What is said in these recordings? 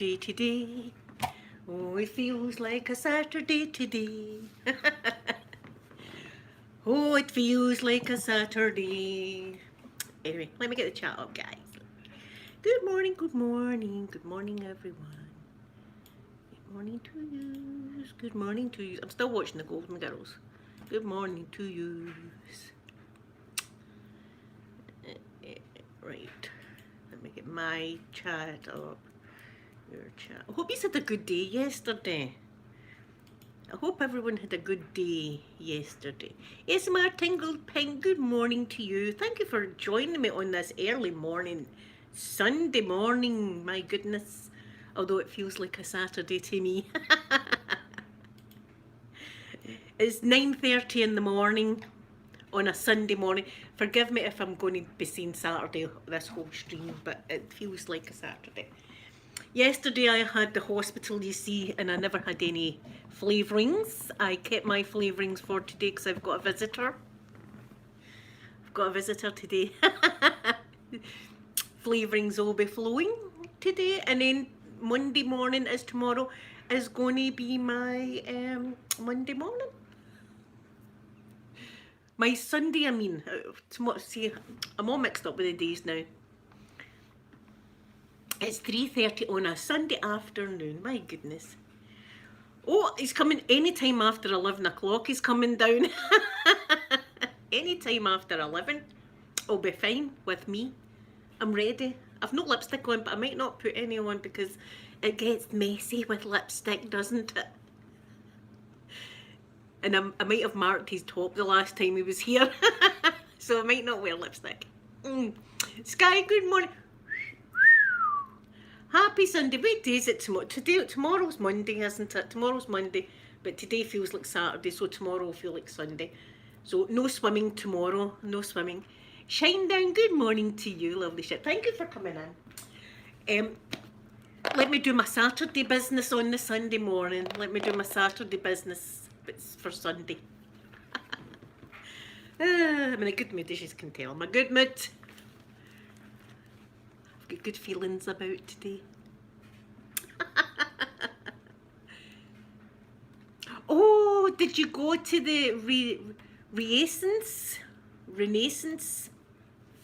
Day today. Oh, it feels like a Saturday today. Oh, it feels like a Saturday. Anyway, let me get the chat up, guys. Good morning, good morning, good morning, everyone. Good morning to you. Good morning to you. I'm still watching the Golden Girls. Good morning to you. Right. Let me get my chat up. Your chat. I hope you had a good day yesterday. I hope everyone had a good day yesterday. Yes, my tingled pink, good morning to you. Thank you for joining me on this early morning, Sunday morning, my goodness. Although it feels like a Saturday to me. It's 9:30 in the morning on a Sunday morning. Forgive me if I'm going to be saying Saturday this whole stream, but it feels like a Saturday. Yesterday I had the hospital, you see, and I never had any flavourings. I kept my flavourings for today because I've got a visitor. I've got a visitor today. Flavourings will be flowing today, and then Monday morning is tomorrow is going to be my Monday morning. My Sunday, I mean. See, I'm all mixed up with the days now. It's 3:30 on a Sunday afternoon, my goodness. Oh, he's coming anytime after 11 o'clock, he's coming down. Anytime after 11, will be fine with me. I'm ready. I've no lipstick on, but I might not put any on because it gets messy with lipstick, doesn't it? And I might have marked his top the last time he was here, so I might not wear lipstick. Sky, good morning. Happy Sunday. What day is it tomorrow? Tomorrow's Monday, isn't it? Tomorrow's Monday, but today feels like Saturday, so tomorrow will feel like Sunday. So no swimming tomorrow, no swimming. Shine down, good morning to you, lovely shit. Thank you for coming in. Let me do my Saturday business on the Sunday morning. Let me do my Saturday business, but it's for Sunday. I'm in a good mood, as you can tell. I'm in a good mood. Got good feelings about today. Oh, did you go to the Renaissance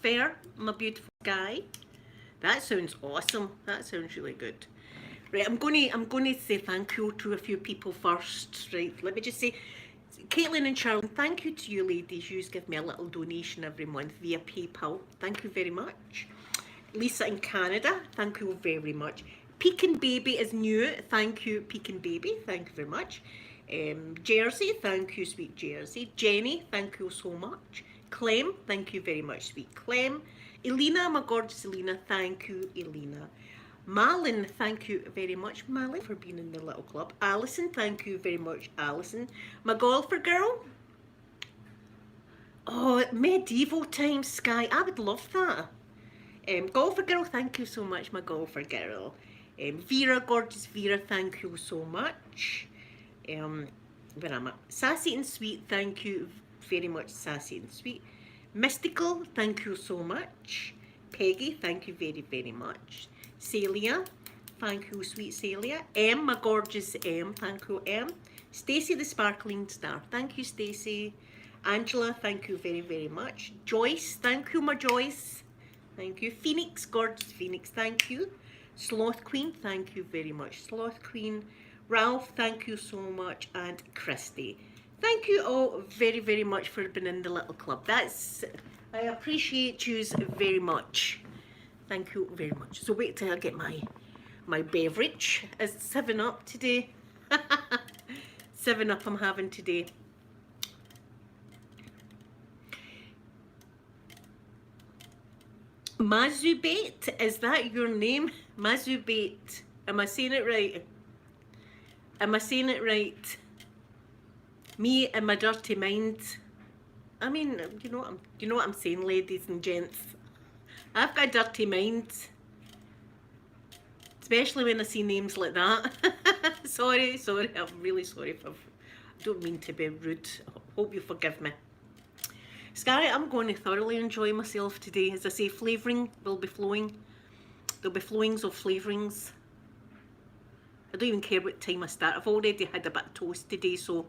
fair, my beautiful guy? That sounds awesome. That sounds really good. Right, I'm going to say thank you to a few people first. Right, let me just say, Caitlin and Charlene, thank you to you ladies. You give me a little donation every month via PayPal. Thank you very much. Lisa in Canada, thank you very much. Pekin Baby is new, thank you Pekin Baby, thank you very much. Jersey, thank you sweet Jersey. Jenny, thank you so much. Clem, thank you very much sweet Clem. Elena, my gorgeous Elena, thank you Elena. Malin, thank you very much Malin for being in the little club. Alison, thank you very much Alison. My golfer girl. Oh, medieval times, Sky, I would love that. Golfer girl, thank you so much, my golfer girl. Vera, gorgeous Vera, thank you so much. Where am I? Sassy and sweet, thank you very much, Sassy and sweet. Mystical, thank you so much. Peggy, thank you very, very much. Celia, thank you, sweet Celia. M, my gorgeous M, thank you, M. Stacey, the sparkling star, thank you, Stacey. Angela, thank you very, very much. Joyce, thank you, my Joyce. Thank you. Phoenix, gorgeous Phoenix, thank you. Sloth Queen, thank you very much. Sloth Queen. Ralph, thank you so much. And Christy. Thank you all very, very much for being in the little club. I appreciate you very much. Thank you very much. So wait till I get my beverage. It's 7-Up today. 7-Up I'm having today. Mazubate, is that your name? Mazubate. Am I saying it right? Am I saying it right? Me and my dirty mind. I mean, you know what I'm saying, ladies and gents. I've got a dirty mind. Especially when I see names like that. Sorry, I'm really sorry I don't mean to be rude. Hope you forgive me. Sky, I'm going to thoroughly enjoy myself today. As I say, flavouring will be flowing. There'll be flowings of flavourings. I don't even care what time I start. I've already had a bit of toast today, so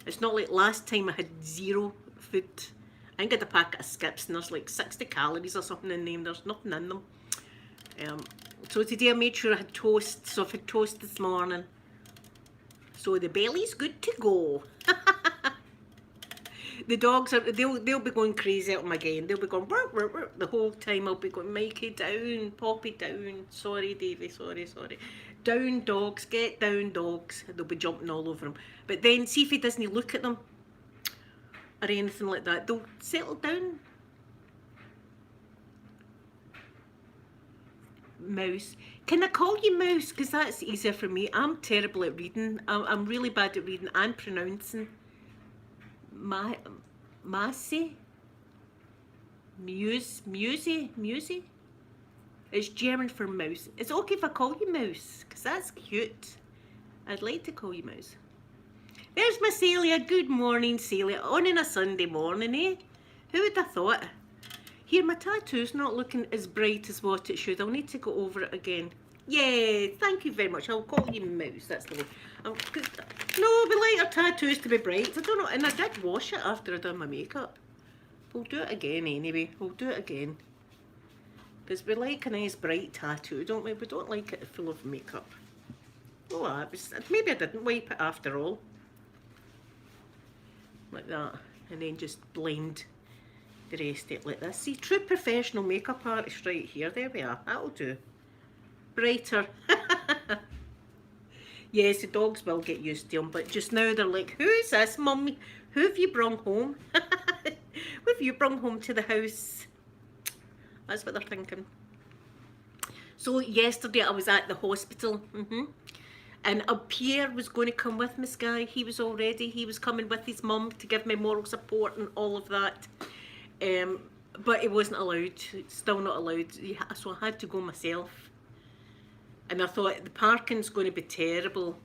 it's not like last time I had zero food. I think I had a packet of Skips and there's like 60 calories or something in them. There's nothing in them. So today I made sure I had toast. So I've had toast this morning. So the belly's good to go. The dogs are, they'll be going crazy at them again. They'll be going burr, burr, burr. The whole time. I'll be going, Mikey down, Poppy down. Sorry Davy, sorry. Down dogs, get down dogs. They'll be jumping all over him. But then see if he doesn't look at them or anything like that, they'll settle down. Mouse. Can I call you Mouse? Because that's easier for me. I'm terrible at reading. I'm really bad at reading and pronouncing. Massey? Musey? It's German for mouse. It's okay if I call you Mouse, because that's cute. I'd like to call you Mouse. There's my Celia. Good morning, Celia. On a Sunday morning, eh? Who would have thought? Here, my tattoo's not looking as bright as what it should. I'll need to go over it again. Yay, thank you very much. I'll call you Mouse. That's the way. No, we like our tattoos to be bright. I don't know. And I did wash it after I done my makeup. We'll do it again anyway. We'll do it again. Because we like a nice bright tattoo, don't we? We don't like it full of makeup. Oh, maybe I didn't wipe it after all. Like that. And then just blend the rest of it like this. See, true professional makeup artist right here. There we are. That'll do. Brighter. Yes, the dogs will get used to them, but just now they're like, who is this, Mummy? Who have you brung home? Who have you brung home to the house? That's what they're thinking. So yesterday I was at the hospital, and Pierre was going to come with me, Sky. He was coming with his mum to give me moral support and all of that. But he wasn't allowed, still not allowed, so I had to go myself. And I thought, the parking's going to be terrible.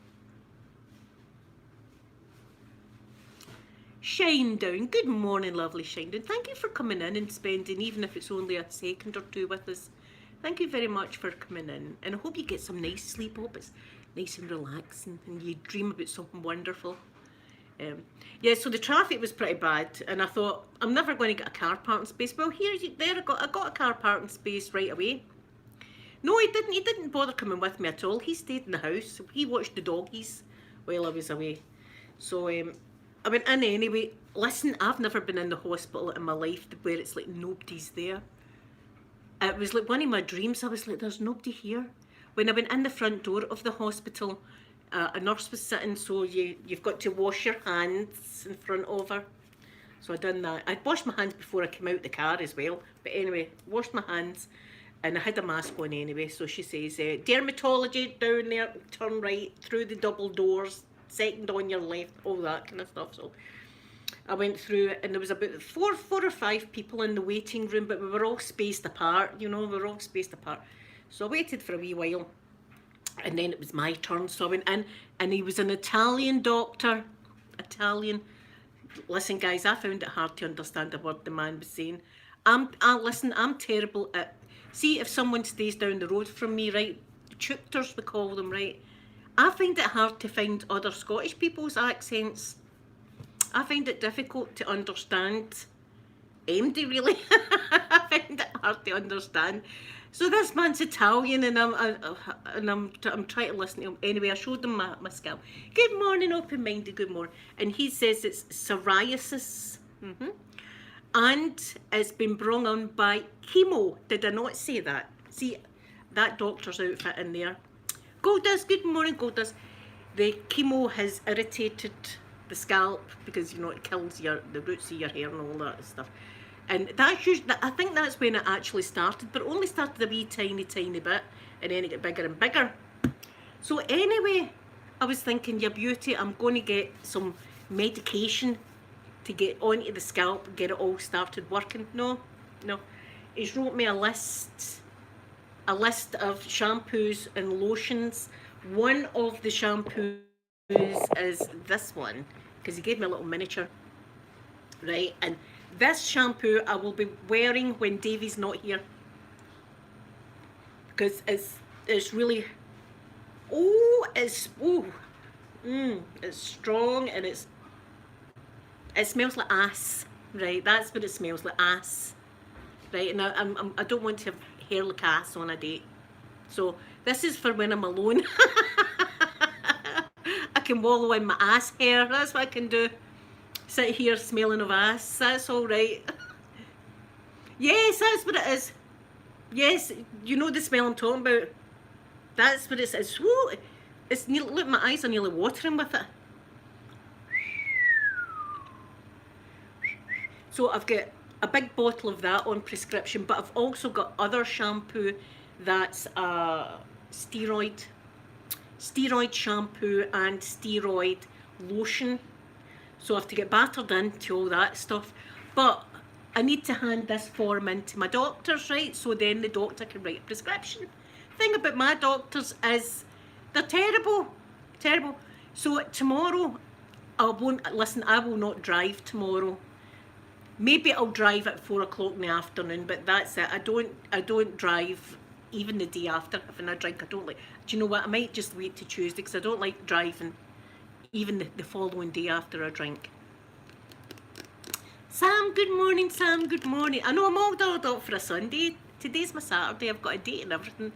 Shinedown, good morning, lovely Shinedown. Thank you for coming in and spending, even if it's only a second or two with us. Thank you very much for coming in. And I hope you get some nice sleep. I hope it's nice and relaxing and you dream about something wonderful. Yeah, so the traffic was pretty bad, and I thought, I'm never going to get a car parking space. Well, I got a car parking space right away. No, he didn't bother coming with me at all. He stayed in the house. He watched the doggies while I was away. So I went in anyway. Listen, I've never been in the hospital in my life where it's like nobody's there. It was like one of my dreams. I was like, there's nobody here. When I went in the front door of the hospital, a nurse was sitting, so you've got to wash your hands in front of her. So I done that. I'd washed my hands before I came out the car as well. But anyway, washed my hands. And I had a mask on anyway, so she says, dermatology down there, turn right, through the double doors, second on your left, all that kind of stuff. So I went through, and there was about four or five people in the waiting room, but we were all spaced apart, you know, we were all spaced apart. So I waited for a wee while, and then it was my turn. So I went in, and he was an Italian doctor. Italian. Listen, guys, I found it hard to understand a word the man was saying. Listen, I'm terrible at... See, if someone stays down the road from me, right, choopters we call them, right, I find it hard to find other Scottish people's accents. I find it difficult to understand MD, really. I find it hard to understand. So this man's Italian, and I'm trying to listen to him. Anyway, I showed him my scalp. Good morning, open-minded, good morning. And he says it's psoriasis. And it's been brought on by Chemo. Did I not say that? See, that doctor's outfit in there. Goldust, good morning, Goldust. The chemo has irritated the scalp because, you know, it kills the roots of your hair and all that stuff. And that's usually, I think that's when it actually started, but it only started a wee tiny bit, and then it got bigger and bigger. So anyway, I was thinking, your beauty, I'm going to get some medication to get onto the scalp and get it all started working. No. He's wrote me a list of shampoos and lotions. One of the shampoos is this one, because he gave me a little miniature, right? And this shampoo I will be wearing when Davey's not here, because it's really... Oh, it's strong, and it smells like ass, right? That's what it smells like, ass, right? And I don't want to have hair like ass on a date, so this is for when I'm alone. I can wallow in my ass hair. That's what I can do. Sit here smelling of ass. That's all right. Yes, that's what it is. Yes, you know the smell I'm talking about. That's what it is. It's nearly, look, my eyes are nearly watering with it. So I've got a big bottle of that on prescription, but I've also got other shampoo that's steroid shampoo and steroid lotion. So I have to get battered into all that stuff. But I need to hand this form into my doctor's, right? So then the doctor can write a prescription. Thing about my doctors is they're terrible. Terrible. So tomorrow, I will not drive tomorrow. Maybe I'll drive at 4 o'clock in the afternoon, but that's it. I don't drive even the day after having a drink. I don't like. Do you know what? I might just wait to Tuesday because I don't like driving even the following day after a drink. Sam, good morning, Sam, good morning. I know I'm all dolled up for a Sunday. Today's my Saturday. I've got a date and everything.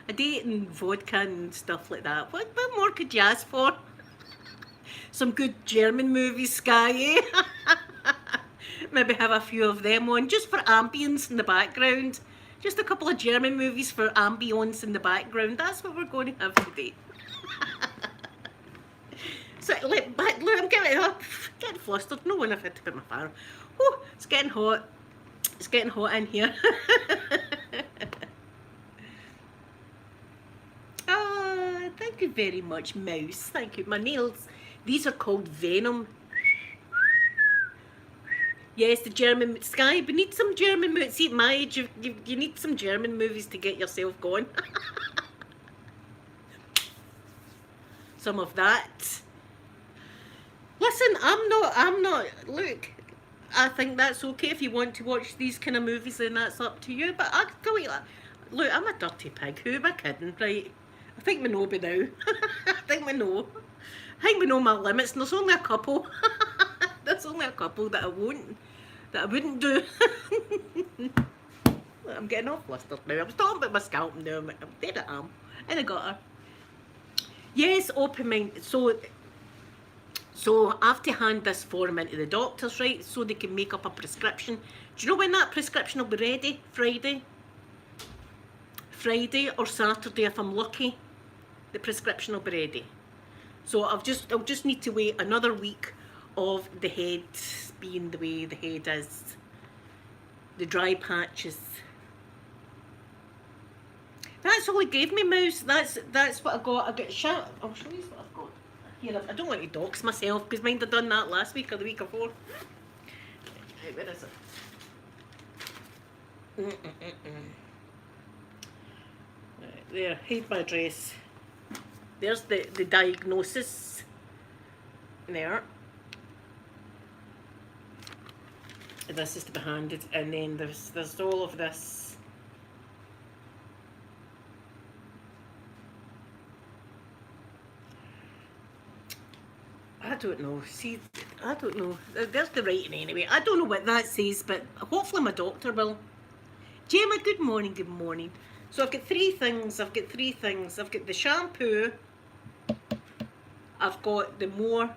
A date and vodka and stuff like that. What more could you ask for? Some good German movies, Sky, eh? Maybe have a few of them on, just for ambience in the background. Just a couple of German movies for ambience in the background. That's what we're going to have today. So, look, I'm getting flustered. No one, I've had to put my fan on. Oh, it's getting hot. It's getting hot in here. Thank you very much, Mouse. Thank you. My nails, these are called Venom. Yes, the German, Sky, we need some German movies. See, at my age, you need some German movies to get yourself going. Some of that. Listen, I'm not, look, I think that's okay if you want to watch these kind of movies, then that's up to you, but I go, look, I'm a dirty pig, who am I kidding, right? I think we know by now. I think we know my limits, and there's only a couple. There's only a couple that I wouldn't do. I'm getting all flustered now. I was talking about my scalp now. I'm dead at arm. And I got her. Yes, open mind. So I have to hand this form into the doctors, right? So they can make up a prescription. Do you know when that prescription will be ready? Friday or Saturday if I'm lucky. The prescription will be ready. So I'll just need to wait another week of the head being the way the head is. The dry patches. That's all he gave me, Mouse. That's what I got. I got shot. I'll show you what I've got. Here, I don't want to dox myself because mind I done that last week or the week before. Right, where is it? Right, there, hide my address. There's the diagnosis. There. This is to be handed, and then there's all of this. I don't know. See, I don't know. There's the writing anyway. I don't know what that says, but hopefully my doctor will. Gemma, good morning, good morning. So I've got three things. I've got the shampoo. I've got the more.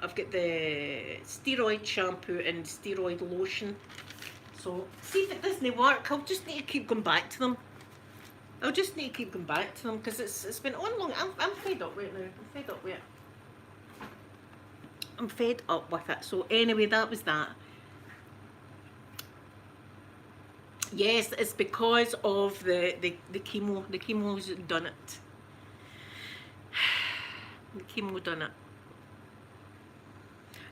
I've got the steroid shampoo and steroid lotion. So, see if it doesn't work, I'll just need to keep going back to them. Because it's been on long. I'm fed up with it now. I'm fed up with it. So anyway, that was that. Yes, it's because of the chemo. The chemo's done it. The chemo done it.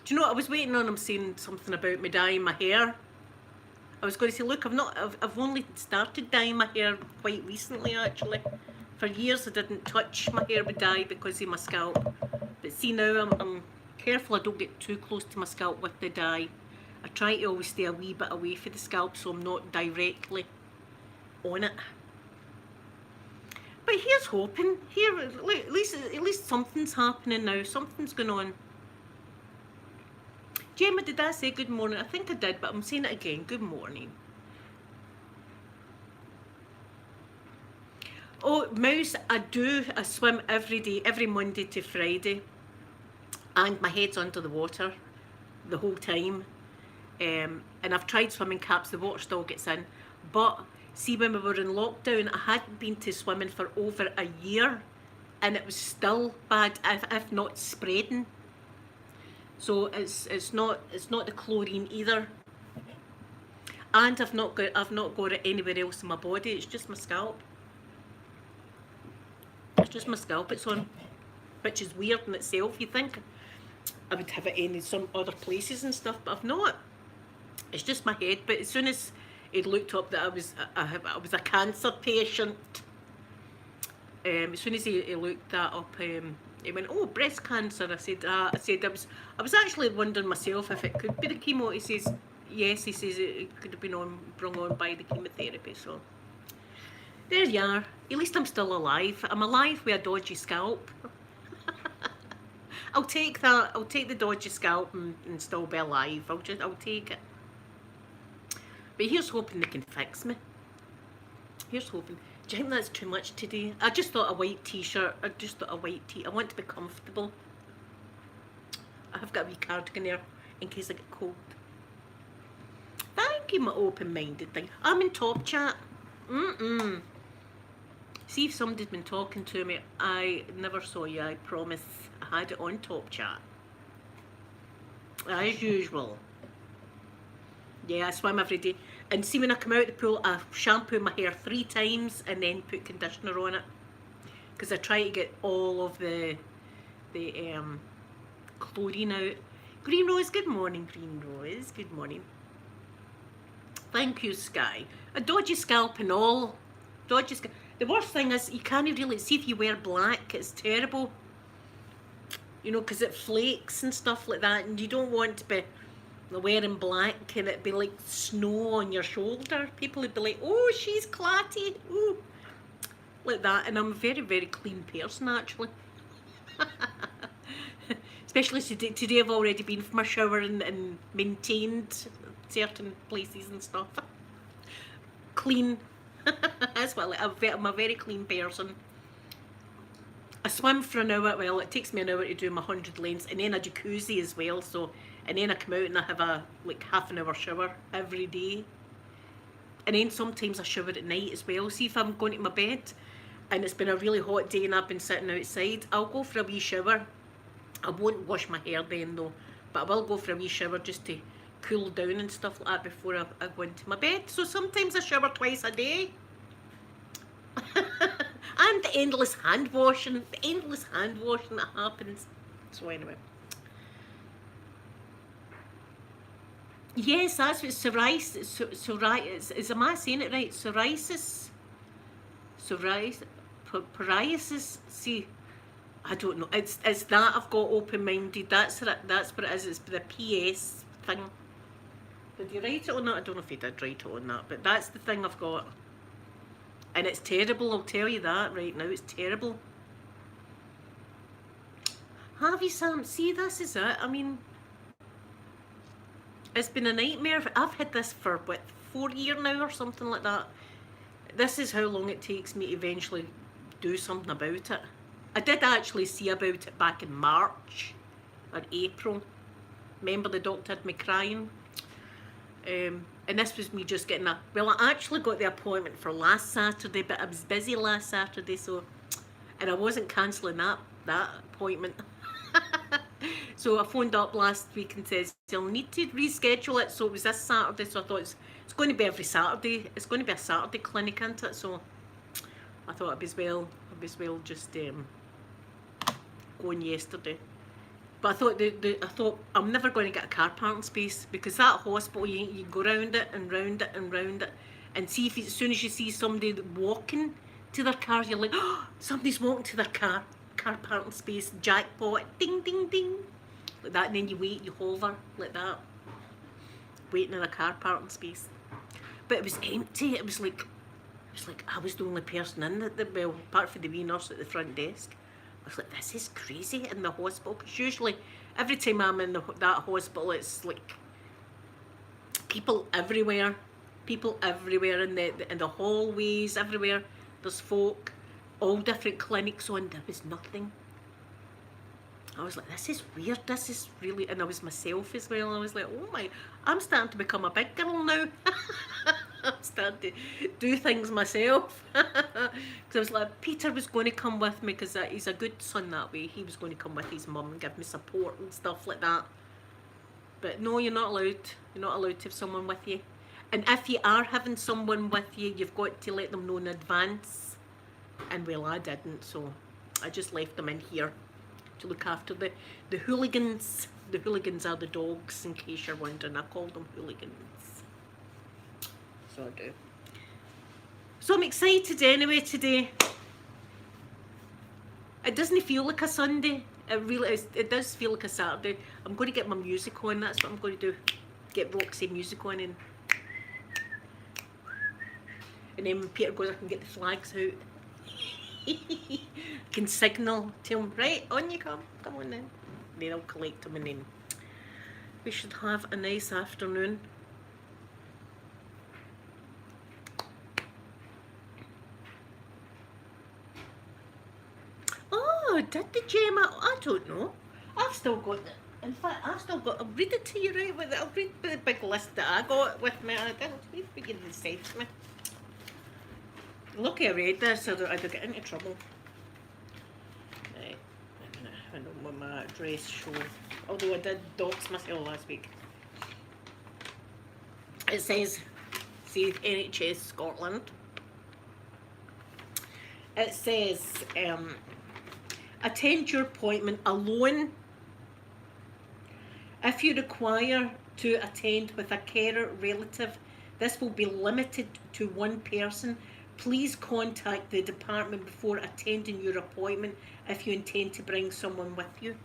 Do you know what? I was waiting on him saying something about me dyeing my hair. I was going to say, look, I've only started dyeing my hair quite recently, actually. For years I didn't touch my hair with dye because of my scalp. But see now, I'm careful I don't get too close to my scalp with the dye. I try to always stay a wee bit away from the scalp so I'm not directly on it. But here's hoping. Here, at least something's happening now. Something's going on. Gemma, did I say good morning? I think I did, but I'm saying it again. Good morning. Oh, Mouse, I swim every day, every Monday to Friday. And my head's under the water the whole time. And I've tried swimming caps, the water still gets in. But see, when we were in lockdown, I hadn't been to swimming for over a year. And it was still bad, if not spreading. So it's not the chlorine either, and I've not got it anywhere else in my body. It's just my scalp. It's just my scalp it's on, which is weird in itself. You think I would have it in some other places and stuff, but I've not. It's just my head. But as soon as it looked up that I was a cancer patient, as soon as he looked that up. He went, oh, breast cancer. I said I was actually wondering myself if it could be the chemo. He says, yes, he says it could have been brought on by the chemotherapy. So there you are. At least I'm still alive. I'm alive with a dodgy scalp. I'll take that. I'll take the dodgy scalp and still be alive. I'll take it. But here's hoping they can fix me. Here's hoping. Do you think that's too much today? I just thought a white t-shirt. I want to be comfortable. I have got a wee cardigan there in case I get cold. Thank you, my open-minded thing. I'm in top chat. See if somebody's been talking to me. I never saw you, I promise. I had it on top chat. As usual. Yeah, I swim every day. And see, when I come out of the pool, I shampoo my hair 3 times and then put conditioner on it. Because I try to get all of the chlorine out. Green Rose, good morning, Green Rose. Good morning. Thank you, Sky. A dodgy scalp and all. Dodgy scalp. The worst thing is, you can't really see if you wear black. It's terrible. You know, because it flakes and stuff like that. And you don't want to be wearing black and it'd be like snow on your shoulder. People would be like, oh, she's clatty, ooh, like that. And I'm a very, very clean person, actually. Especially today I've already been for my shower and maintained certain places and stuff. Clean. That's what I'm a very clean person. I swim for an hour. Well, it takes me an hour to do my 100 lengths, and then a jacuzzi as well. So, and then I come out and I have a like half an hour shower every day. And then sometimes I shower at night as well. See, if I'm going to my bed and it's been a really hot day and I've been sitting outside, I'll go for a wee shower. I won't wash my hair then though, but I will go for a wee shower just to cool down and stuff like that before I go into my bed. So sometimes I shower twice a day. And the endless hand washing that happens. So anyway. Yes, that's what psoriasis, am I saying it right? Psoriasis, psoriasis, see, I don't know, it's that I've got open-minded, that's what it is, it's the PS thing. Did you write it on that? I don't know if you did write it on that, but that's the thing I've got. And it's terrible, I'll tell you that right now, it's terrible. Have you, Sam? See, this is it, I mean, it's been a nightmare. I've had this for, what, 4 years now or something like that. This is how long it takes me to eventually do something about it. I did actually see about it back in March or April. Remember the doctor had me crying? And this was me just getting well, I actually got the appointment for last Saturday, but I was busy last Saturday, so, and I wasn't cancelling that appointment. So I phoned up last week and says, you'll need to reschedule it. So it was this Saturday, so I thought it's going to be every Saturday. It's going to be a Saturday clinic, isn't it? So I thought I'd as well just going yesterday. But I thought I'm never going to get a car parking space, because that hospital, you go round it and round it and round it, and see if as soon as you see somebody walking to their car, you're like, oh, somebody's walking to their car parking space, jackpot, ding, ding, ding. Like that, and then you wait, you hover, like that, waiting in a car parking space. But it was empty, it was like, It was like I was the only person in the well, apart from the wee nurse at the front desk. I was like, this is crazy in the hospital. Because usually, every time I'm in that hospital, it's like people everywhere in the hallways, everywhere. There's folk, all different clinics on. There was nothing. I was like, this is weird. This is really, and I was myself as well. I was like, oh my, I'm starting to become a big girl now. I'm starting to do things myself. Because I was like, Peter was going to come with me because he's a good son that way. He was going to come with his mum and give me support and stuff like that. But no, you're not allowed. You're not allowed to have someone with you. And if you are having someone with you, you've got to let them know in advance. And well, I didn't, so I just left them in here to look after the hooligans. The hooligans are the dogs, in case you're wondering. I call them hooligans. So I do. So I'm excited anyway today. It doesn't feel like a Sunday. It really is. It does feel like a Saturday. I'm going to get my music on. That's what I'm going to do. Get Roxy music on, and then when Peter goes, I can get the flags out. Can signal to him, right, on you come on then. Then I'll collect them, and then we should have a nice afternoon. Oh, did the Gemma? I don't know. I've still got it. In fact, I'll read it to you, right? I'll read the big list that I got with me. I didn't read what you said to me. Lucky I read this so that I don't get into trouble. Right, I don't want my dress show. Although I did dox myself last week. It says, see, NHS Scotland. It says, attend your appointment alone. If you require to attend with a carer relative, this will be limited to one person. Please contact the department before attending your appointment if you intend to bring someone with you.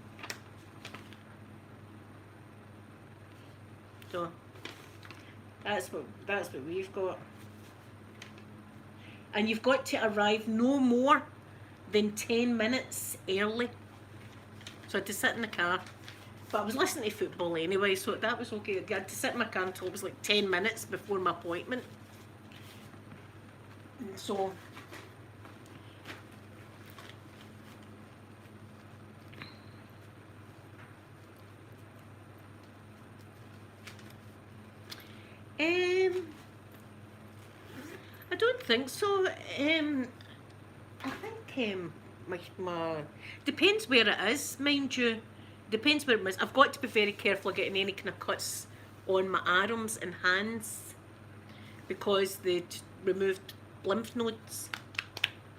So that's what we've got. And you've got to arrive no more than 10 minutes early. So I had to sit in the car. But I was listening to football anyway, so that was okay. I had to sit in my car until it was like 10 minutes before my appointment. So I don't think so. I think my depends where it is, mind you. Depends where it is. I've got to be very careful getting any kind of cuts on my arms and hands because they removed lymph nodes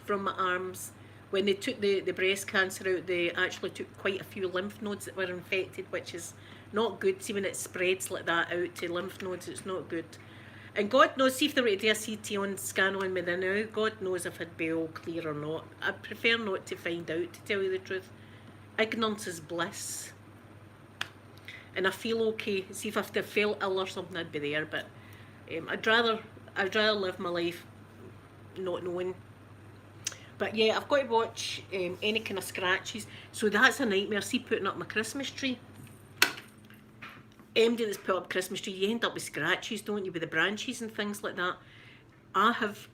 from my arms. When they took the breast cancer out, they actually took quite a few lymph nodes that were infected, which is not good. See, when it spreads like that out to lymph nodes, it's not good. And God knows, see if they were to do a CT scan on me now, God knows if I'd be all clear or not. I prefer not to find out, to tell you the truth. Ignorance is bliss. And I feel okay. See, if I felt ill or something, I'd be there. But I'd rather live my life not knowing. But yeah, I've got to watch any kind of scratches. So that's a nightmare. See, putting up my Christmas tree. MD that's put up Christmas tree, you end up with scratches, don't you, with the branches and things like that. I have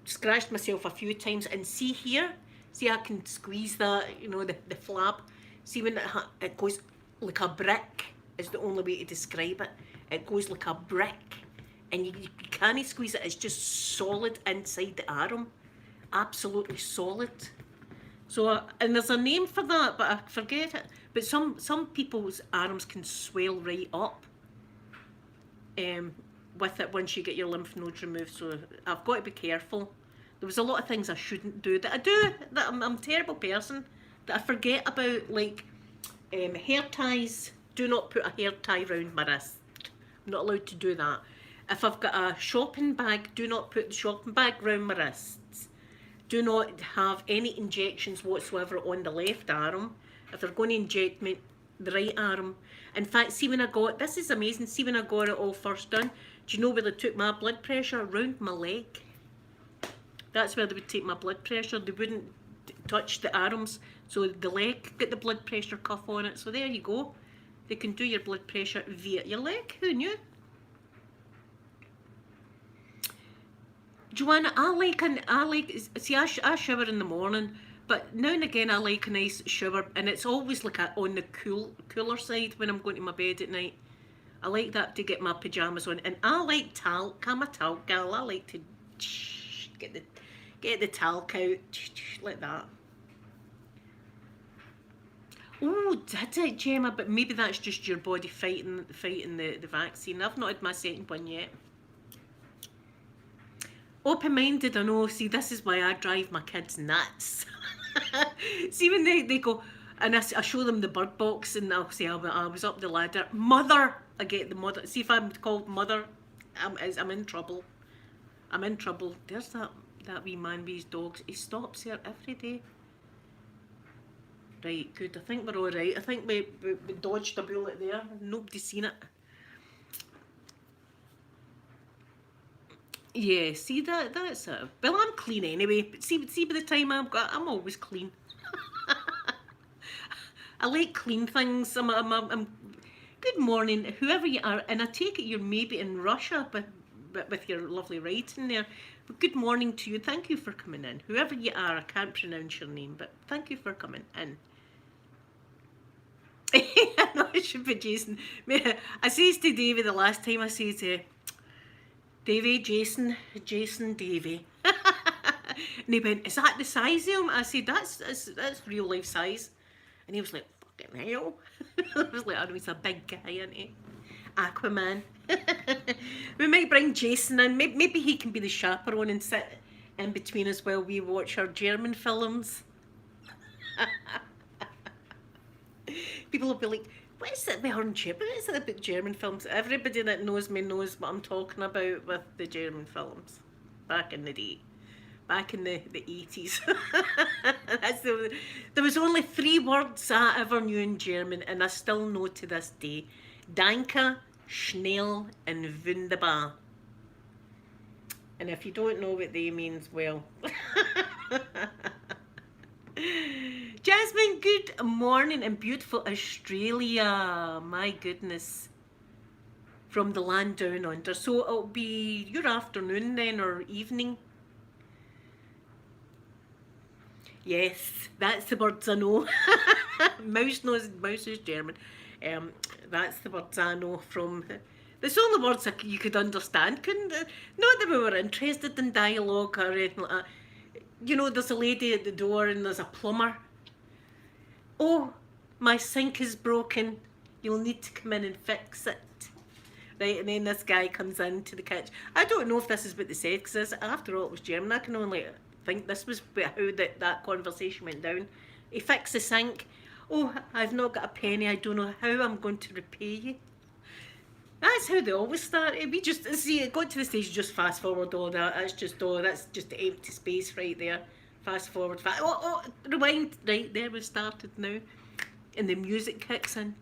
scratched myself a few times, and see here, see I can squeeze that, you know, the flab. See when it goes like a brick, is the only way to describe it. It goes like a brick, and you can't squeeze it, it's just solid inside the arm. Absolutely solid. So, and there's a name for that, but I forget it. But some people's arms can swell right up with it once you get your lymph nodes removed. So I've got to be careful. There was a lot of things I shouldn't do that I do. That I'm a terrible person. That I forget about, like hair ties. Do not put a hair tie around my wrist. I'm not allowed to do that. If I've got a shopping bag, do not put the shopping bag around my wrists. Do not have any injections whatsoever on the left arm. If they're going to inject me, the right arm. In fact, see when I got, this is amazing, see when I got it all first done, do you know where they took my blood pressure? Around my leg. That's where they would take my blood pressure. They wouldn't touch the arms, so the leg got the blood pressure cuff on it. So there you go. They can do your blood pressure via your leg. Who knew? Joanna, see, I shower in the morning, but now and again I like a nice shower, and it's always like on the cooler side when I'm going to my bed at night. I like that to get my pyjamas on, and I like talc. I'm a talc gal. I like to get the talc out like that. Oh, did it, Gemma? But maybe that's just your body fighting the vaccine. I've not had my second one yet. Open-minded, I know. See, this is why I drive my kids nuts. See, when they go, and I show them the bird box, and I'll say, I was up the ladder. Mother! I get the mother. See, if I'm called mother, I'm in trouble. I'm in trouble. There's that wee man with his dogs. He stops here every day. Right, good. I think we're all right. I think we dodged a bullet there. Nobody's seen it. Yeah, see that's it. Well, I'm clean anyway. But see by the time I'm always clean. I like clean things. I'm good morning, whoever you are, and I take it you're maybe in Russia, but with your lovely writing there. But good morning to you. Thank you for coming in. Whoever you are, I can't pronounce your name, but thank you for coming in. I know it should be Jason. I says to Davey the last time, I says Davey, Jason, Davey. And he went, is that the size of him? I said, that's real life size. And he was like, fucking hell. I was like, oh, he's a big guy, isn't he? Aquaman. We might bring Jason in. Maybe he can be the chaperone and sit in between us while we watch our German films. People will be like, what is it with her and German? What is it about German films? Everybody that knows me knows what I'm talking about with the German films. Back in the day. Back in the 80s. There was only 3 words I ever knew in German, and I still know to this day. Danke, schnell, and wunderbar. And if you don't know what they means, well... Jasmine, good morning in beautiful Australia. My goodness. From the land down under. So it'll be your afternoon then, or evening. Yes, that's the words I know. Mouse is German. That's the words I know from... There's only words you could understand, couldn't it? Not that we were interested in dialogue or anything like that. You know, there's a lady at the door and there's a plumber. Oh, my sink is broken. You'll need to come in and fix it. Right, and then this guy comes into the kitchen. I don't know if this is what they said, because after all it was German. I can only think this was how that conversation went down. He fixed the sink. Oh, I've not got a penny. I don't know how I'm going to repay you. That's how they always started. We just, see, it got to the stage, just fast forward all that. That's just the empty space right there. Fast forward, rewind. Right, there we started now. And the music kicks in.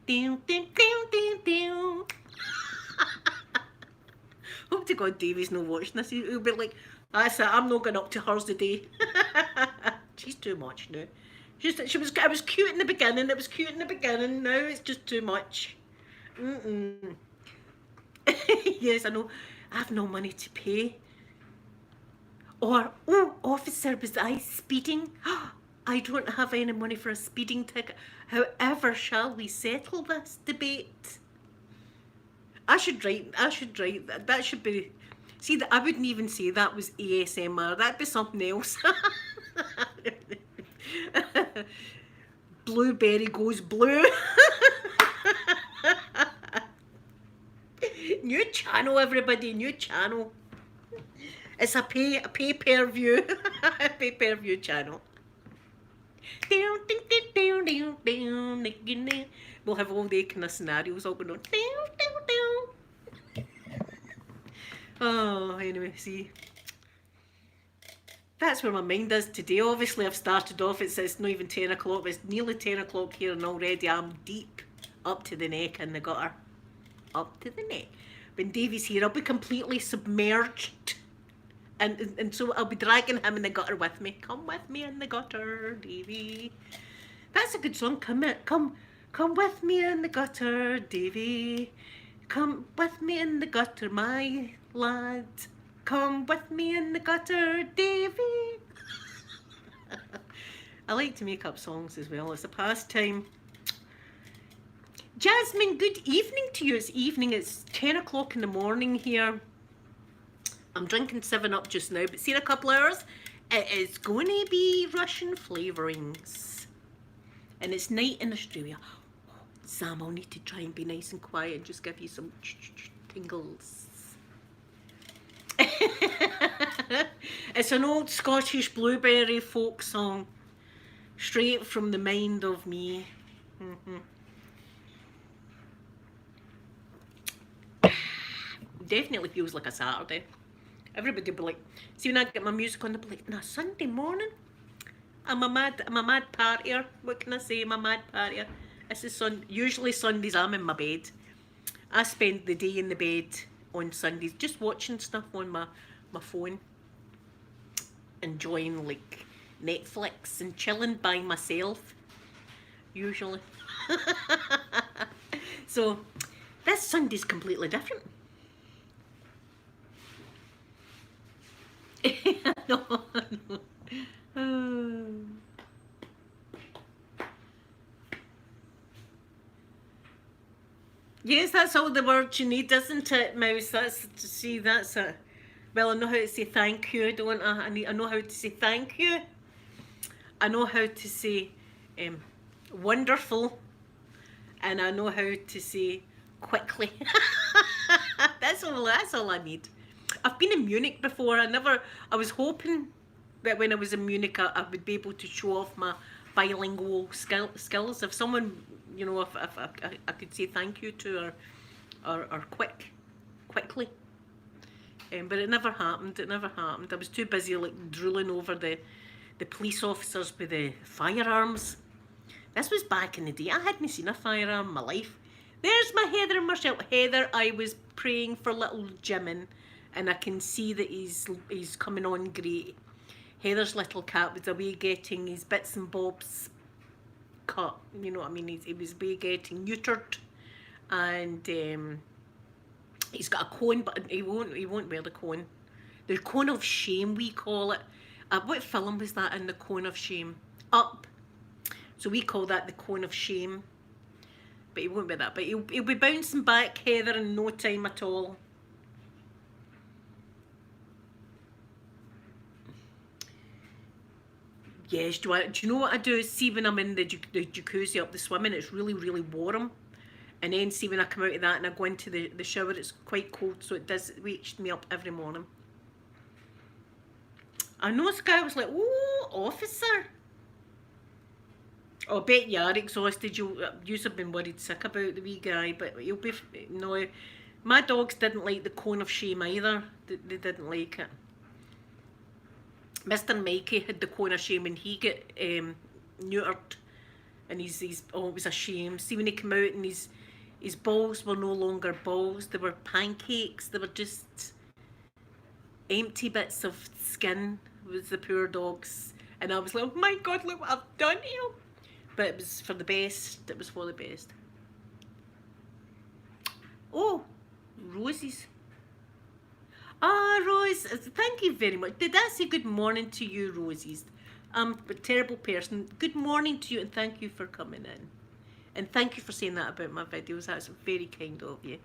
Hope to God Davey's not watching this. He'll be like, that's it, I'm not going up to hers today. She's too much now. I was cute in the beginning, now it's just too much. Yes, I know. I have no money to pay. Or, oh, officer, was I speeding? I don't have any money for a speeding ticket. However shall we settle this debate? I should write, that should be, see, I wouldn't even say that was ASMR, that'd be something else. Blueberry goes blue. New channel, everybody, new channel. It's a pay-per-view, pay-per-view channel. We'll have all the kind of scenarios all going on. Oh, anyway, see. That's where my mind is today. Obviously, I've started off, it's not even 10 o'clock, it's nearly 10 o'clock here, and already I'm deep up to the neck in the gutter. Up to the neck. When Davey's here, I'll be completely submerged And so I'll be dragging him in the gutter with me. Come with me in the gutter, Davy. That's a good song. Come with me in the gutter, Davy. Come with me in the gutter, my lad. Come with me in the gutter, Davy. I like to make up songs as well. It's a pastime. Jasmine, good evening to you. It's evening. It's 10 o'clock in the morning here. I'm drinking 7-Up just now, but see, in a couple hours, it is going to be Russian flavourings. And it's night in Australia. Sam, I'll need to try and be nice and quiet and just give you some tingles. It's an old Scottish blueberry folk song, straight from the mind of me. Definitely feels like a Saturday. Everybody will be like, see when I get my music on, they'll be like, on a Sunday morning? I'm a mad partier. What can I say? I'm a mad partier. This is usually Sundays I'm in my bed. I spend the day in the bed on Sundays just watching stuff on my phone. Enjoying like Netflix and chilling by myself. Usually. So this Sunday's completely different. No. Yes, that's all the words you need, isn't it, Mouse? That's to see. That's it. Well, I know how to say thank you, don't I? I know how to say thank you. I know how to say wonderful, and I know how to say quickly. That's all I need. I've been in Munich before. I was hoping that when I was in Munich, I would be able to show off my bilingual skills. If someone, you know, if I could say thank you to or quickly. But it never happened. It never happened. I was too busy like drooling over the police officers with the firearms. This was back in the day. I hadn't seen a firearm in my life. There's my Heather and Marcel. Heather, I was praying for little Jimin, and I can see that he's coming on great. Heather's little cat was away getting his bits and bobs cut. You know what I mean? He was away getting neutered, and he's got a cone, but he won't wear the cone. The cone of shame, we call it. What film was that in? The Cone of Shame? Up. So we call that the Cone of Shame. But he won't wear that. But he'll be bouncing back, Heather, in no time at all. Yes, do you know what I do? See, when I'm in the jacuzzi up the swimming, it's really, really warm. And then see when I come out of that and I go into the shower, it's quite cold, so it wakes me up every morning. I know this guy was like, oh, officer. Oh, I bet you are exhausted. You've been worried sick about the wee guy, but you'll be, no. My dogs didn't like the Cone of Shame either. They didn't like it. Mr. Mikey had the Cone of Shame and he got neutered. And oh, it was a shame. See, when he came out and his balls were no longer balls, they were pancakes. They were just empty bits of skin with the poor dogs. And I was like, oh my God, look what I've done to him. But it was for the best. It was for the best. Oh, roses. Ah, Rose, thank you very much. Did I say good morning to you, Roses? I'm a terrible person. Good morning to you and thank you for coming in. And thank you for saying that about my videos. That's very kind of you.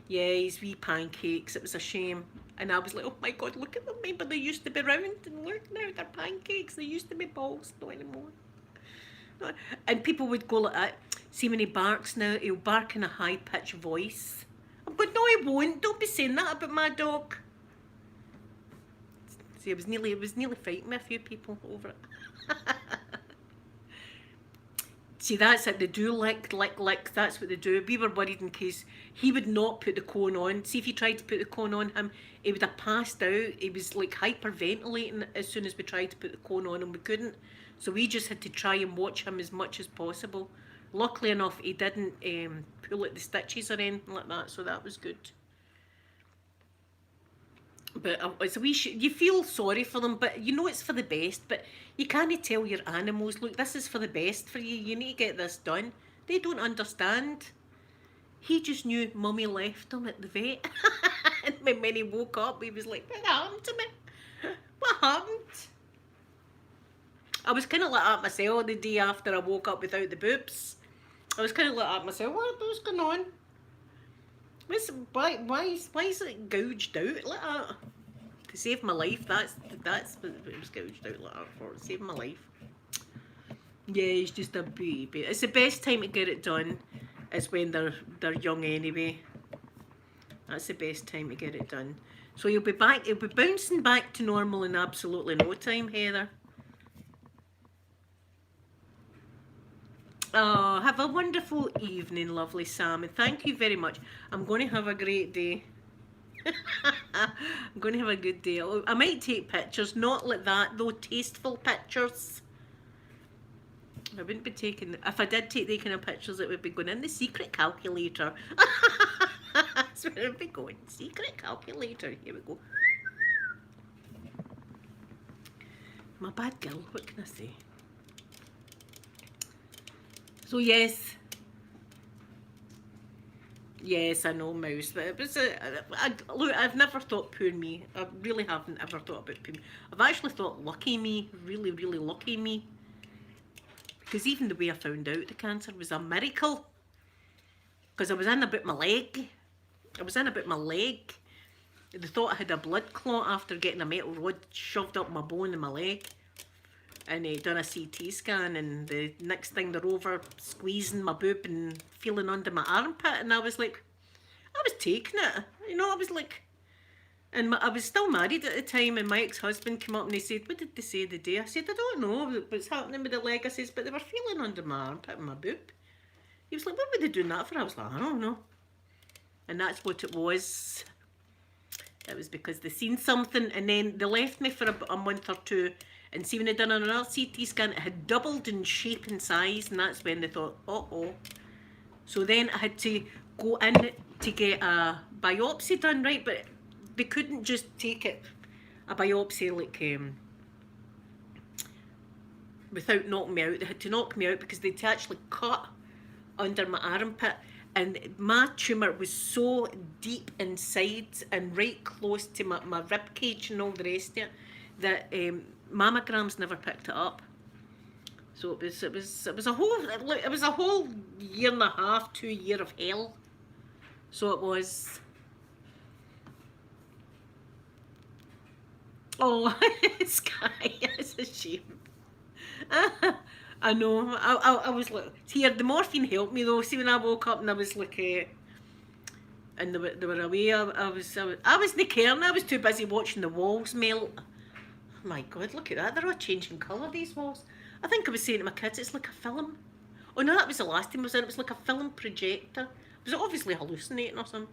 Yeah, his wee pancakes. It was a shame. And I was like, oh my God, look at them. Maybe they used to be round and look now, they're pancakes. They used to be balls, not anymore. And people would go like that. See, when he barks now, he'll bark in a high-pitched voice. But no, he won't. Don't be saying that about my dog. See, it was nearly fighting with a few people over it. See, that's it. They do lick. That's what they do. We were worried in case he would not put the cone on. See, if you tried to put the cone on him, he would have passed out. He was like hyperventilating as soon as we tried to put the cone on and we couldn't. So we just had to try and watch him as much as possible. Luckily enough, he didn't pull at the stitches or anything like that, so that was good. But it's a wee you feel sorry for them, but you know it's for the best. But you can't tell your animals, look, this is for the best for you. You need to get this done. They don't understand. He just knew Mummy left him at the vet. And when he woke up, he was like, what happened to me? What happened? I was kind of like that myself the day after I woke up without the boobs. I was kind of like that myself. What's going on? Why is it gouged out like that? To save my life. That's what it was gouged out like that for. To save my life. Yeah, he's just a baby. It's the best time to get it done. Is when they're young anyway. That's the best time to get it done. So you'll be back. You'll be bouncing back to normal in absolutely no time, Heather. Oh, have a wonderful evening, lovely Sam, and thank you very much. I'm going to have a great day. I'm going to have a good day. I might take pictures, not like that though, tasteful pictures. I wouldn't be taking, if I did take the kind of pictures, it would be going in the secret calculator. That's where it would be going, secret calculator. Here we go. I'm a bad girl, what can I say? So yes, I know, Mouse, but it was look, I've never thought poor me. I really haven't ever thought about poor me. I've actually thought lucky me, really, really lucky me. Because even the way I found out the cancer was a miracle. Because I was in about my leg. They thought I had a blood clot after getting a metal rod shoved up my bone in my leg. And done a CT scan, and the next thing they're over squeezing my boob and feeling under my armpit, and I was like, I was taking it, you know, I was like, and I was still married at the time, and my ex-husband came up and he said, what did they say the day? I said, I don't know what's happening with the leg. I says, but they were feeling under my armpit and my boob. He was like, what were they doing that for? I was like, I don't know. And that's what it was. It was because they seen something, and then they left me for a month or two. And see, when they'd done another CT scan, it had doubled in shape and size, and that's when they thought, uh-oh. So then I had to go in to get a biopsy done, right? But they couldn't just take a biopsy like without knocking me out. They had to knock me out because they'd actually cut under my armpit, and my tumour was so deep inside and right close to my rib cage and all the rest of it that mammograms never picked it up. So it was a whole year and a half, 2 years of hell. So it was. Oh, Sky, it's a shame. I know. I was like, here, the morphine helped me though. See, when I woke up and I was like, and they were away. I wasn't caring. I was too busy watching the walls melt. Oh my God, look at that. They're all changing colour, these walls. I think I was saying to my kids, it's like a film. Oh no, that was the last time I was in. It was like a film projector. It was obviously hallucinating or something.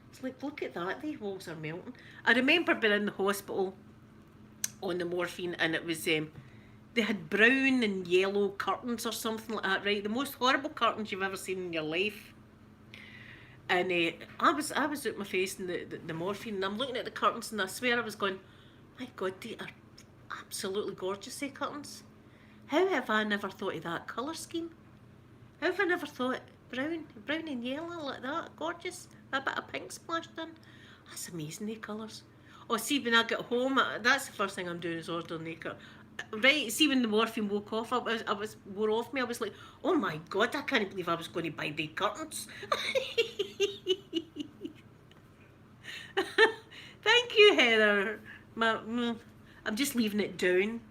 It's like, look at that. These walls are melting. I remember being in the hospital on the morphine, and it was they had brown and yellow curtains or something like that, right? The most horrible curtains you've ever seen in your life. And I was at my face in the morphine, and I'm looking at the curtains, and I swear I was going, my God, they are absolutely gorgeous, they curtains. How have I never thought of that colour scheme? How have I never thought brown and yellow like that, gorgeous, a bit of pink splashed in? That's amazing, they colours. Oh, see, when I get home, that's the first thing I'm doing is ordering the colour. Right, see, when the morphine wore off me, I was like, oh my God, I can't believe I was going to buy the curtains. Thank you, Heather. I'm just leaving it down.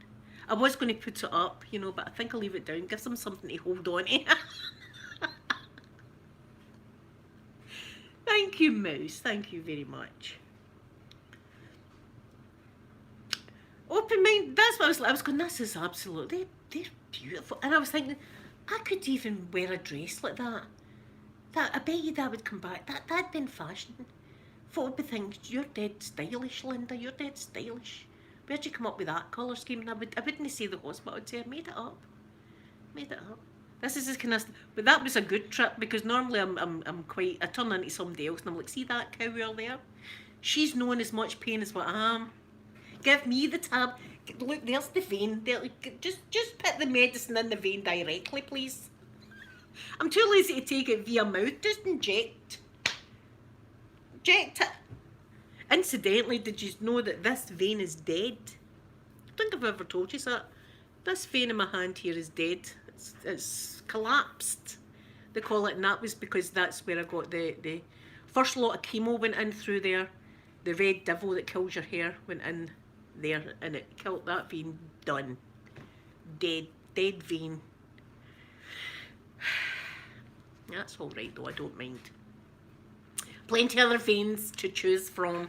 I was going to put it up, you know, but I think I'll leave it down. Gives them something to hold on to. Thank you, Mouse. Thank you very much. Open mind. That's what I was like. I was going, this is absolutely, they're beautiful. And I was thinking, I could even wear a dress like that. I bet you that would come back. That'd been fashion. Folk would be thinking, you're dead stylish, Linda. You're dead stylish. Where'd you come up with that colour scheme? And I wouldn't say the hospital. I'd say I made it up. This is kind of, but that was a good trip because normally I'm quite. I turn into somebody else and I'm like, see that cow over there? She's not in as much pain as what I am. Give me the tab. Look, there's the vein. There, just put the medicine in the vein directly, please. I'm too lazy to take it via mouth. Just inject. Inject it. Incidentally, did you know that this vein is dead? I don't think I've ever told you that. This vein in my hand here is dead. It's collapsed. They call it, and that was because that's where I got the first lot of chemo went in through there. The red devil that kills your hair went in there, and it killed that vein. Done. Dead vein. That's all right though, I don't mind. Plenty of other veins to choose from.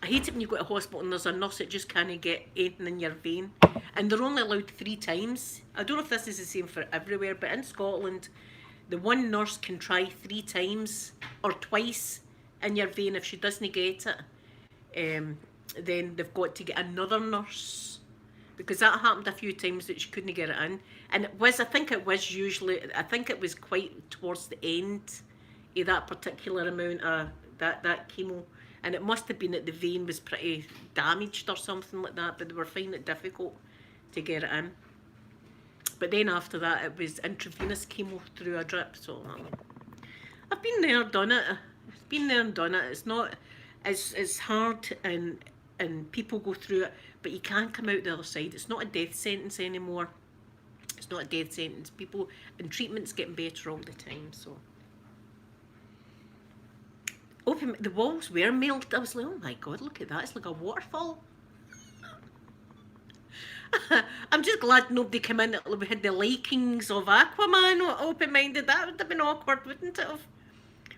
I hate it when you go to hospital and there's a nurse that just can't get anything in your vein. And they're only allowed 3 times. I don't know if this is the same for everywhere, but in Scotland, the one nurse can try 3 times or twice in your vein. If she doesn't get it, then they've got to get another nurse. Because that happened a few times that she couldn't get it in. And it was, I think it was quite towards the end of that particular amount of that chemo. And it must have been that the vein was pretty damaged or something like that, but they were finding it difficult to get it in. But then after that, it was intravenous chemo through a drip. So I've been there, done it. I've been there and done it. It's not, it's hard and people go through it, but you can't come out the other side. It's not a death sentence anymore. It's not a death sentence. People and treatment's getting better all the time. So. Open, the walls were melted. I was like, oh my god, look at that. It's like a waterfall. I'm just glad nobody came in that had the likings of Aquaman open-minded. That would have been awkward, wouldn't it have?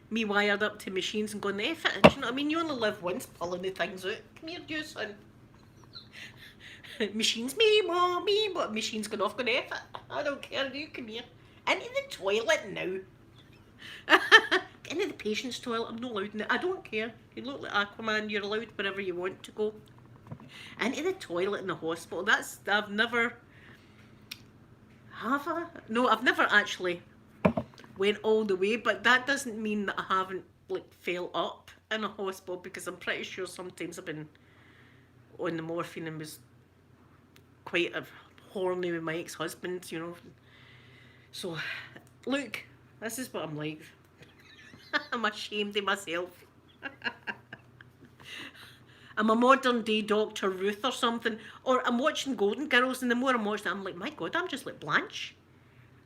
Me wired up to machines and going, F it. Do you know what I mean? You only live once, pulling the things out. Come here, you son. Machines, me, mom, me, but machines going off, going, F it. I don't care, you come here. Into the toilet now. Into the patient's toilet, I'm not allowed in it. I don't care. You look like Aquaman, you're allowed wherever you want to go. Into the toilet in the hospital, I've never, have I? No, I've never actually went all the way, but that doesn't mean that I haven't like fell up in a hospital, because I'm pretty sure sometimes I've been on the morphine and was quite horny with my ex-husband, you know. So, look, this is what I'm like. I'm ashamed of myself. I'm a modern day Dr. Ruth or something. Or I'm watching Golden Girls, and the more I'm watching it, I'm like, my god, I'm just like Blanche.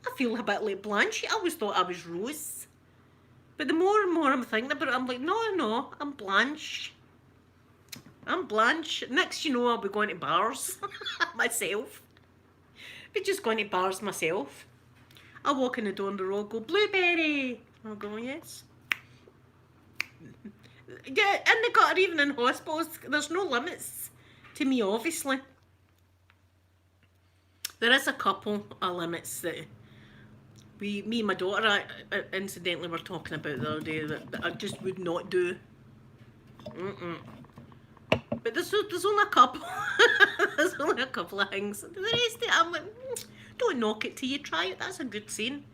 I feel a bit like Blanche. I always thought I was Rose. But the more and more I'm thinking about it, I'm like, no, I'm Blanche. I'm Blanche. Next you know, I'll be going to bars myself. Be just going to bars myself. I'll walk in the door on the road, go, Blueberry. I'll go, yes. Yeah, in the gutter, even in hospitals, there's no limits to me, obviously. There is a couple of limits that me and my daughter, incidentally, were talking about the other day that I just would not do. But there's only a couple. There's only a couple of things. The rest of it, I'm like, don't knock it till you try it. That's a good saying.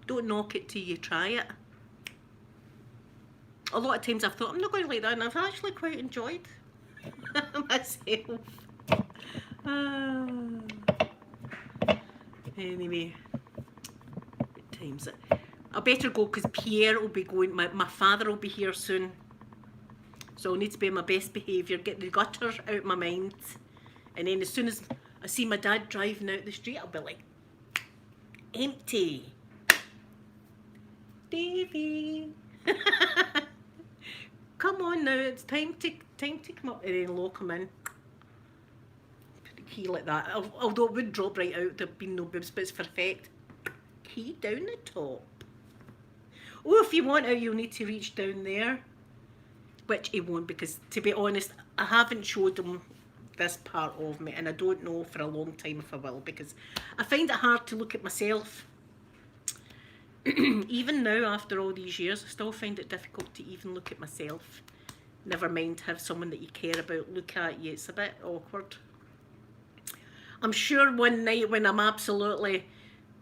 Don't knock it till you try it. A lot of times I've thought, I'm not going to like that, and I've actually quite enjoyed myself. Anyway, what time's it? I better go because Pierre will be going, my father will be here soon. So I'll need to be on my best behaviour, get the gutter out of my mind. And then as soon as I see my dad driving out the street, I'll be like, empty. Davy. Come on now, it's time to come up, and then lock him in. Put the key like that. Although it would drop right out, there'd be no bibs, but it's perfect. Key down the top. Oh, if you want out, you'll need to reach down there. Which he won't, because to be honest, I haven't showed him this part of me, and I don't know for a long time if I will, because I find it hard to look at myself. Even now, after all these years, I still find it difficult to even look at myself. Never mind have someone that you care about look at you. It's a bit awkward. I'm sure one night when I'm absolutely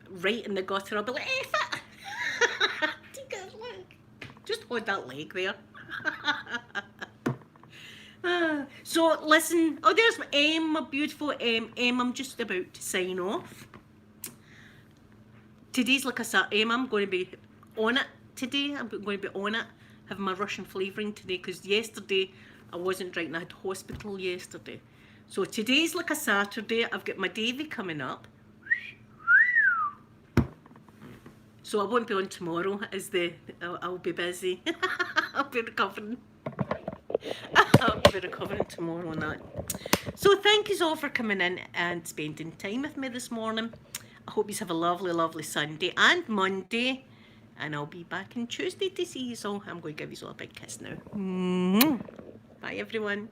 right in the gutter, I'll be like, F it! Take a leg. Just hold that leg there. So listen, oh there's my beautiful I'm just about to sign off. Today's like I'm going to be on it today. I'm going to be on it, having my Russian flavouring today, because yesterday I wasn't right and I had hospital yesterday. So today's like a Saturday. I've got my Davy coming up. So I won't be on tomorrow, I'll be busy. I'll be recovering. I'll be recovering tomorrow and that. So thank you all for coming in and spending time with me this morning. I hope you have a lovely, lovely Sunday and Monday. And I'll be back on Tuesday to see you all. I'm going to give you all a big kiss now. Bye everyone.